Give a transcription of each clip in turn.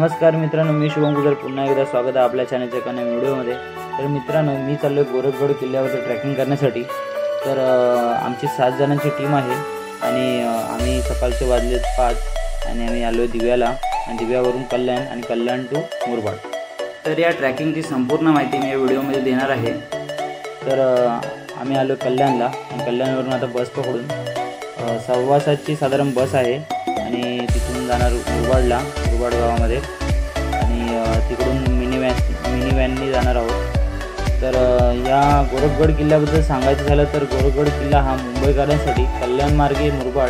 नमस्कार मित्रांनो, मी शुभम गुजर पुन्हा एकदा स्वागत आहे आपल्या चॅनलच्या एका नवीन व्हिडिओमध्ये। तर मित्रांनो, मी चाललो गोरखगड किल्ल्यावर ट्रॅकिंग करण्यासाठी। तर आमची 7 जणांची टीम आहे आणि आम्ही सकाळचे वाजले 5 आणि आम्ही आलो दिव्याला आणि दिव्यावरून कल्याण आणि कल्याण टू मुरबाड। तर या ट्रॅकिंगची संपूर्ण माहिती मी या व्हिडिओमध्ये देणार आहे। तर आम्ही आलो कल्याणला आणि कल्याणवरून आता बस पकडून 7:15ची साधारण बस आहे आणि तिथून जाणार मुरबाडला, मुरबाड गावामध्ये आणि तिकडून मिनी व्हॅननी जाणार आहोत। तर या गोरखगड किल्ल्याबद्दल सांगायचं झालं तर गोरखगड किल्ला हा मुंबईकरांसाठी कल्याण मार्गे मुरबाड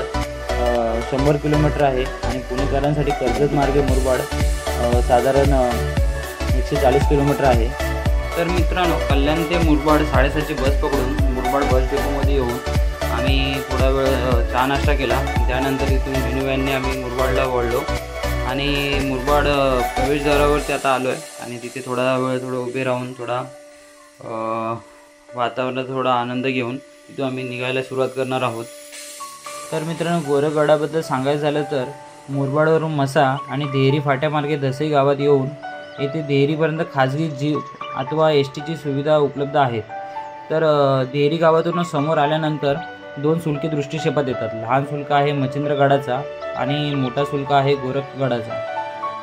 100 किलोमीटर आहे आणि पुणेकरांसाठी कर्जत मार्गे मुरबाड साधारण 140 किलोमीटर आहे। तर मित्रांनो, कल्याण ते मुरबाड 7:30ची बस पकडून मुरबाड बस डेपोमध्ये येऊन आम्ही थोडा वेळ चहा नाश्ता केला। त्यानंतर इथून मिनी व्हॅनने आम्ही मुरबाडला वळलो आणि मुरबाड प्रवेशद्वारावरती आता आलो आहे आणि तिथे थोडा वेळ उभे राहून थोडा वातावरणात थोडा आनंद घेऊन तिथून आम्ही निघायला सुरुवात करणार आहोत। तर मित्रांनो, गोरखगडाबद्दल सांगायचं झालं तर मुरबाडवरून मसा आणि देहरी फाट्यामार्गे दसई गावात येऊन येथे देहरीपर्यंत खाजगी जीप अथवा एसटीची सुविधा उपलब्ध आहेत। तर देहरी गावातून समोर आल्यानंतर 2 शुल्की दृष्टिक्षेपात येतात। लहान शुल्क आहे मच्छिंद्रगडाचा आणि मोठा शुल्क आहे गोरखगडाचा।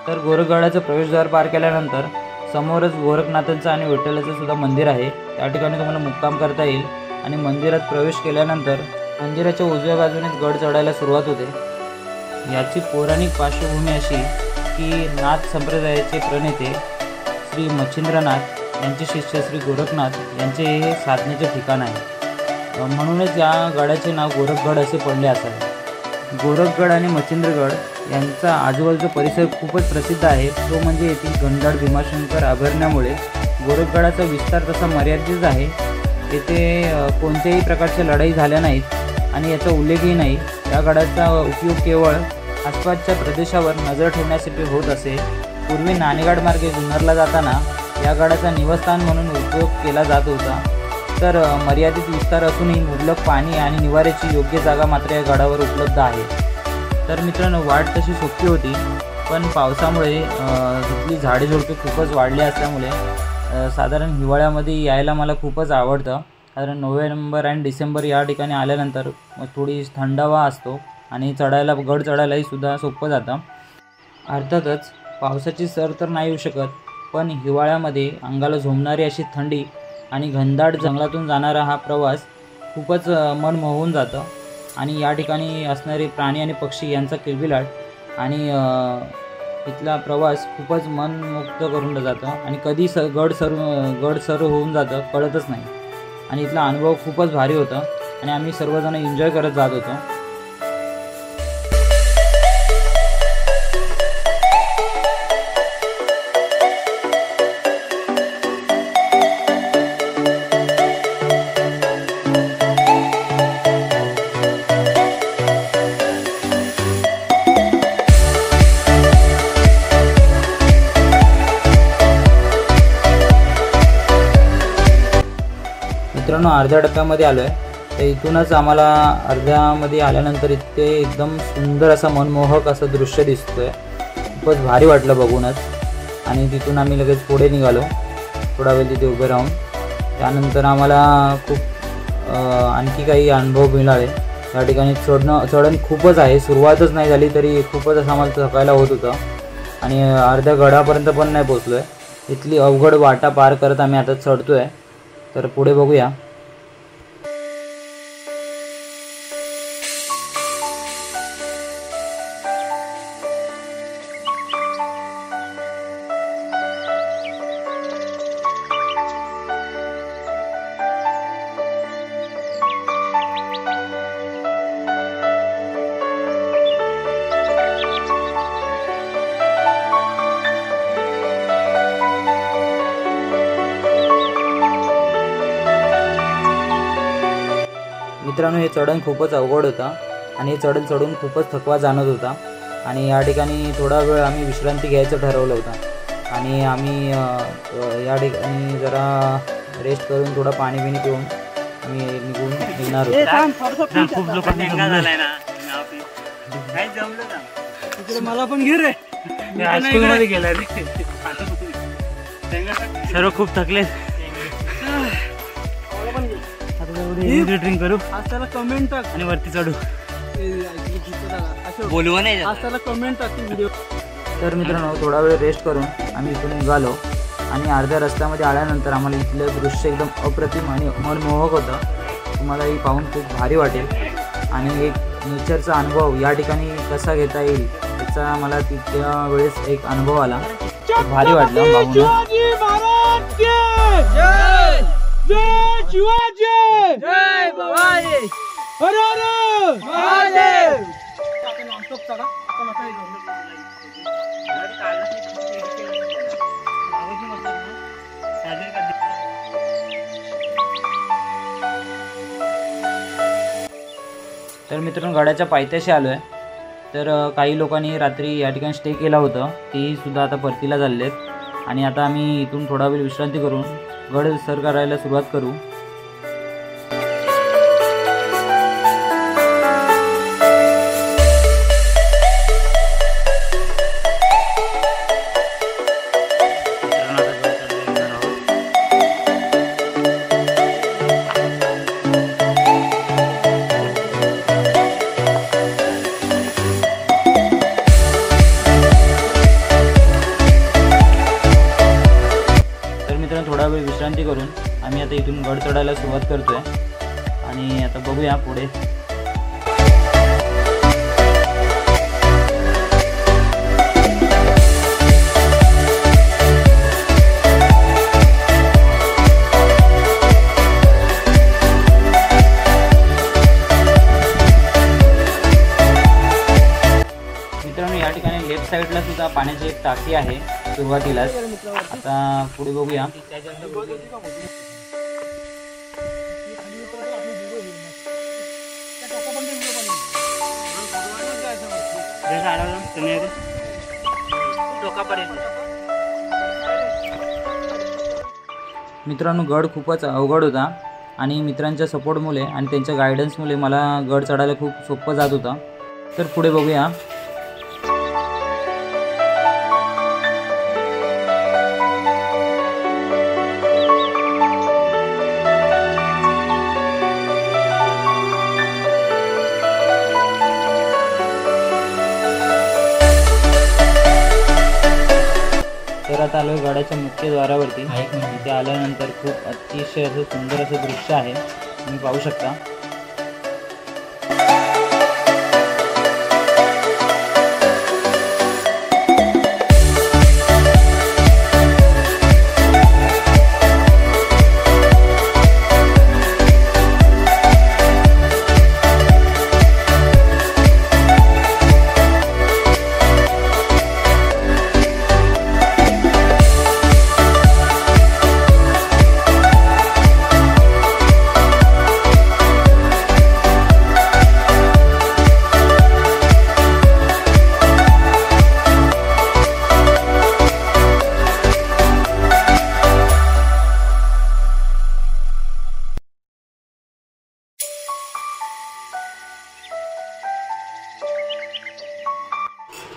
तर गोरखगडाचं प्रवेशद्वार पार केल्यानंतर समोरच गोरखनाथांचं आणि विठ्ठलाचं सुद्धा मंदिर आहे। त्या ठिकाणी तुम्हाला मुक्काम करता येईल आणि मंदिरात प्रवेश केल्यानंतर मंदिराच्या उजव्या बाजूनेच गड चढायला सुरुवात होते। याची पौराणिक पार्श्वभूमी अशी की नाथ संप्रदायाचे प्रणेते श्री मच्छिंद्रनाथ यांचे शिष्य श्री गोरखनाथ यांचे हे साधनेचे ठिकाण आहे, म्हणूनच या गडाचे नाव गोरखगड असे पडले असावे। गोरखगड आणि मच्छिंद्रगड यांचा आजूबाजूचा परिसर खूपच प्रसिद्ध आहे, तो म्हणजे येथील घनदाट भीमाशंकर अभयारण्यामुळे गोरखगडाचा विस्तार तसा मर्यादित आहे। येथे कोणत्याही प्रकारच्या लढाई झाल्या नाहीत आणि याचा उल्लेखही नाही। या गडाचा उपयोग केवळ आसपासच्या प्रदेशावर नजर ठेवण्यासाठी होत असे। पूर्वी नाणेगाड मार्गे जुन्नरला जाताना या गडाचा निवासस्थान म्हणून उपयोग केला जात होता। तर मर्यादित विस्तार असूनही मुबलक पाणी आणि निवाऱ्याची योग्य जागा मात्र या गडावर उपलब्ध आहे। तर मित्रांनो, वाट तशी सोपी होती, पण पावसामुळे तिथली झाडे झुडपे खूपच वाढले असल्यामुळे साधारण हिवाळ्यामध्ये यायला मला खूपच आवडतं। कारण नोव्हेंबर आणि डिसेंबर या ठिकाणी आल्यानंतर थोडी थंडावा असतो आणि गड चढायलाही सुद्धा सोपं जातं। अर्थातच पावसाची सर तर नाही येऊ शकत, पण हिवाळ्यामध्ये अंगाला झोंबणारी अशी थंडी आणि घनदाट जंगलातून जाणारा हा प्रवास खूपच मन मोहून जातं आणि या ठिकाणी असणारे प्राणी आणि पक्षी यांचा किलबिलाट आणि इथला प्रवास खूपच मनमुक्त करून जातं आणि कधी गड सर होऊन जातं कळतच नाही आणि इथला अनुभव खूपच भारी होता आणि आम्ही सर्वजण एन्जॉय करत जात होतो। मित्रांनो, अर्ध्या टप्प्यामध्ये आलो आहे। तर इथूनच आम्हाला अर्ध्यामध्ये आल्यानंतर इथे एकदम सुंदर असा मनमोहक असं दृश्य दिसतोय, खूपच भारी वाटलं बघूनच। आणि तिथून आम्ही लगेच पुढे निघालो, थोडा वेळ तिथे उभे राहून। त्यानंतर आम्हाला खूप आणखी काही अनुभव मिळाले। या ठिकाणी चढण खूपच आहे, सुरुवातच नाही झाली तरी खूपच असं आम्हाला थकायला होत होतं आणि अर्ध्या गडापर्यंत पण नाही पोचलो आहे। इथली अवघड वाटा पार करत आम्ही आता चढतो आहे। तर पुढे बघूया। मित्रांनो, हे चढण खूपच अवघड होता आणि हे चढून खूपच थकवा जाणवत होता आणि या ठिकाणी थोडा वेळ आम्ही विश्रांती घ्यायचं ठरवलं होतं आणि आम्ही या ठिकाणी जरा रेस्ट करून थोडं पाणी पिऊन आम्ही निघून निघणार होतो। मला पण घे रे। हायस्कूलमध्ये गेला सर्व खूप थकले. ड्रिंक करू त्याला कमेंट टाक आणि वरती चढू. बोलवा नाही त्याला कमेंट टाक व्हिडिओ. तर मित्रांनो थोडा वेळ रेस्ट करून आम्ही इथून निघालो आणि अर्ध्या रस्त्यामध्ये आल्यानंतर आम्हाला इथलं दृश्य एकदम अप्रतिम आणि मनमोहक होतं. तुम्हालाही पाहून खूप भारी वाटेल आणि एक नेचरचा अनुभव या ठिकाणी कसा घेता येईल याचा मला तितक्या वेळेस एक अनुभव आला. खूप भारी वाटलं पाहून. तर मित्रांनो गडाच्या पायथ्याशी आलो आहे. तर काही लोकांनी रात्री या ठिकाणी स्टे केला होतं, तेही सुद्धा आता परतीला चाललेत आणि आता आम्ही इथून थोडा वेळ विश्रांती करून गड सर करायला सुरुवात करू. थोडा वेळ विश्रांती करून आम्ही आता इथून गड चढायला सुरुवात करतोय आणि आता बघूया पुढे. मित्रांनो या ठिकाणी लेफ्ट साईडला सुद्धा पाण्याची एक टाकी आहे सुरुवातीलाच. आता पुढे बघूया. मित्रांनो गड खूपच अवघड होता आणि मित्रांच्या सपोर्टमुळे आणि त्यांच्या गायडन्समुळे मला गड चढायला खूप सोपं जात होता. तर पुढे बघूया. तर आता आलो आहे गडाच्या मुख्य द्वारावरती. इथे आल्यानंतर खूप अतिशय असं सुंदर असं दृश्य आहे, तुम्ही पाहू शकता.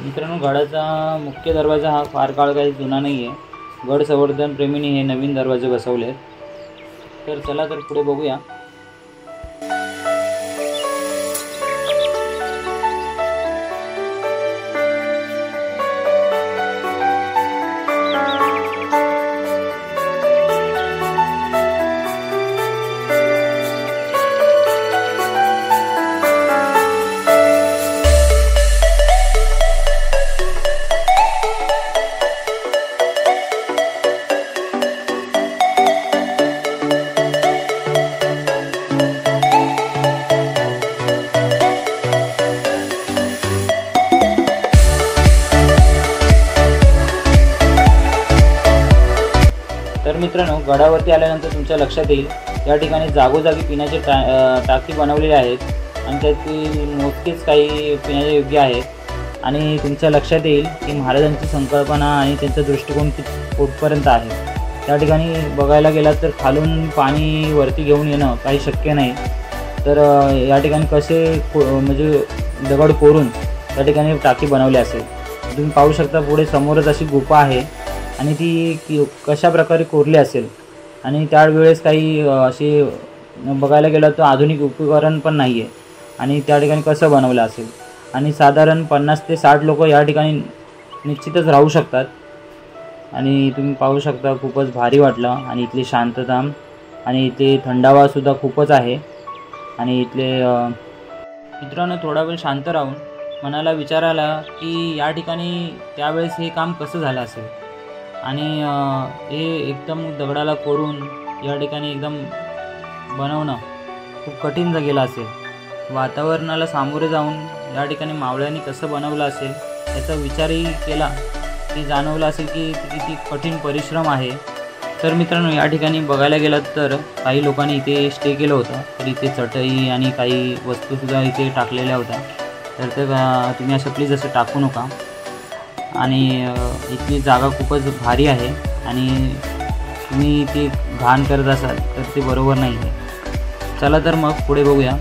मित्रांनो गडाचा मुख्य दरवाजा हा फार काळ काही जुना नाही आहे. गड संवर्धन प्रेमींनी हे नवीन दरवाजे बसवले. तर चला तर पुढे बघूया. तर मित्रांनो गडावरती आल्यानंतर तुमच्या लक्षात येईल या ठिकाणी जागोजागी पिण्याचे टाकी बनवलेले आहेत आणि त्यातील मोजकेच काही पिण्याचे योग्य आहेत आणि तुमच्या लक्षात येईल की महाराजांची संकल्पना आणि त्यांचा दृष्टिकोन कुठपर्यंत आहे. त्या ठिकाणी बघायला गेलात तर खालून पाणी वरती घेऊन येणं काही शक्य नाही. तर या ठिकाणी कसे म्हणजे दगड कोरून त्या ठिकाणी टाकी बनवली असेल. तुम्ही पाहू शकता पुढे समोरच अशी गुफा आहे आणि ती कशा प्रकारे कोरली असेल आणि त्यावेळेस काही अशी बघायला गेलं तर आधुनिक उपकरण पण नाही आहे आणि त्या ठिकाणी कसं बनवलं असेल आणि साधारण 50 ते 60 लोक या ठिकाणी निश्चितच राहू शकतात आणि तुम्ही पाहू शकता खूपच भारी वाटलं आणि इथली शांतता आणि इथे थंडावासुद्धा खूपच आहे आणि इथले मित्रांनो थोडा वेळ शांत राहून मनाला विचार आला की या ठिकाणी त्यावेळेस हे काम कसं झालं असेल आणि हे एकदम दगडाला कोरून या ठिकाणी एकदम बनवणं खूप कठीण गेलं असेल। वातावरणाला सामोरे जाऊन या ठिकाणी मावळ्यांनी कसं बनवलं असेल याचा विचारही केला की जाणवलं असेल की किती कठीण परिश्रम आहे। तर मित्रांनो या ठिकाणी बघायला गेलं तर काही लोकांनी इथे स्टे केलं होतं तर इथे चटई आणि काही वस्तूसुद्धा इथे टाकलेल्या होत्या तर ते तुम्ही असं प्लीज असं टाकू नका आणि इथली जागा खूपच भारी आहे आणि तुम्ही ती घाण करत असाल तर ते बरोबर नाही आहे। चला तर मग पुढे बघूया।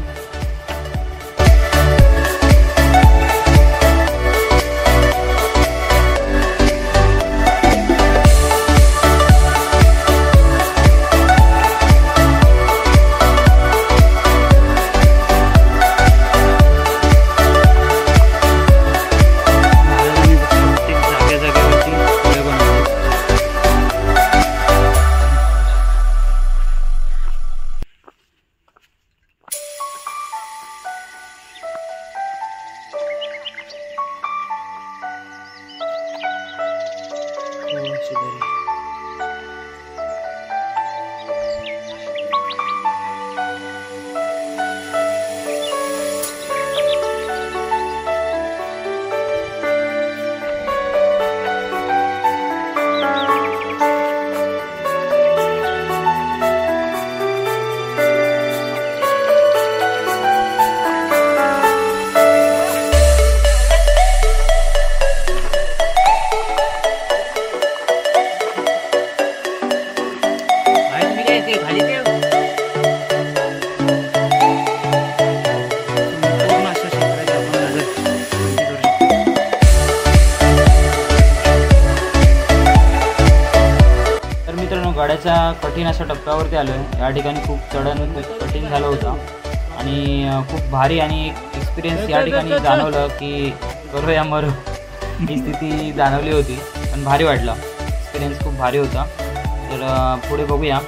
गाड्याच्या कठीण अशा टप्प्यावरती आलो आहे। या ठिकाणी खूप चढण कठीण झालं होतं आणि खूप भारी आणि एक एक्सपिरियन्स या ठिकाणी जाणवलं की करो या मरो ही स्थिती जाणवली होती पण भारी वाटलं, एक्सपिरियन्स खूप भारी होता। तर पुढे बघूया।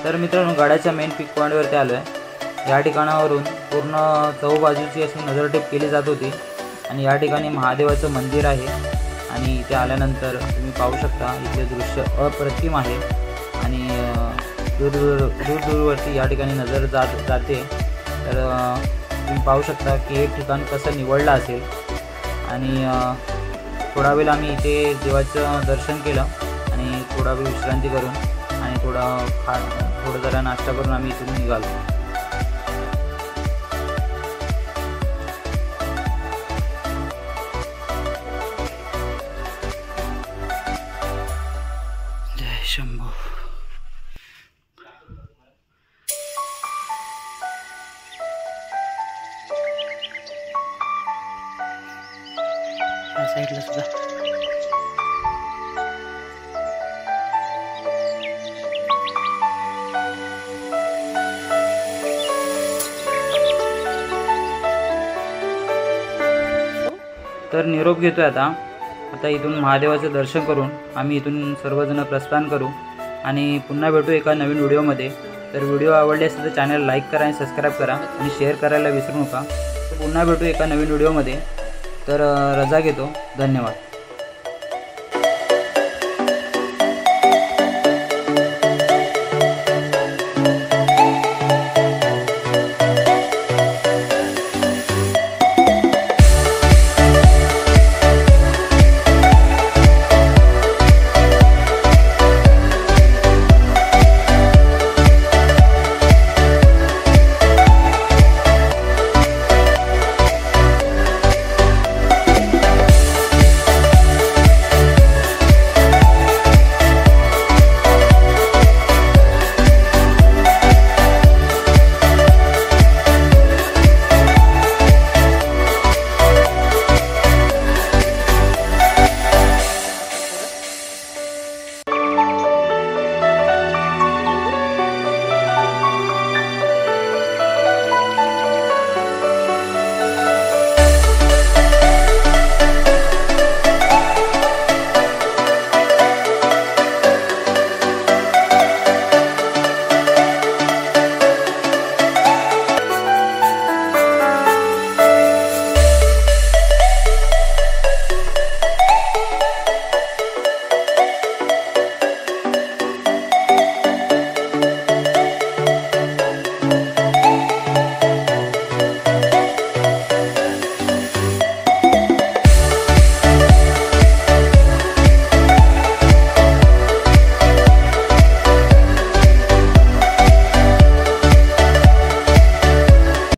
तर मित्रांनो गाड्याच्या मेन पिक पॉईंटवरती आलो आहे। या ठिकाणावरून पूर्ण चौबाजूची अशी नजरटेप केली जात होती आणि या ठिकाणी महादेवाचं मंदिर आहे आणि इथे आल्यानंतर तुम्ही पाहू शकता इथले दृश्य अप्रतिम आहे आणि दूरवरती या ठिकाणी नजर जाते। तर तुम्ही पाहू शकता की हे ठिकाण कसं निवडलं असेल आणि थोडा वेळ आम्ही इथे देवाचं दर्शन केलं आणि थोडा वेळ विश्रांती करून आणि थोडं जरा नाश्ता करून आम्ही इथून निघालो। जय शंभू। या साईडला सुद्धा तर निरोप घेतो आहे आता इथून महादेवाचं दर्शन करून आम्ही इथून सर्वजण प्रस्थान करू आणि पुन्हा भेटू एका नवीन व्हिडिओमध्ये। तर व्हिडिओ आवडले असेल तर चॅनल लाईक करा आणि सबस्क्राईब करा आणि शेअर करायला विसरू नका। पुन्हा भेटू एका नवीन व्हिडिओमध्ये। तर रजा घेतो, धन्यवाद।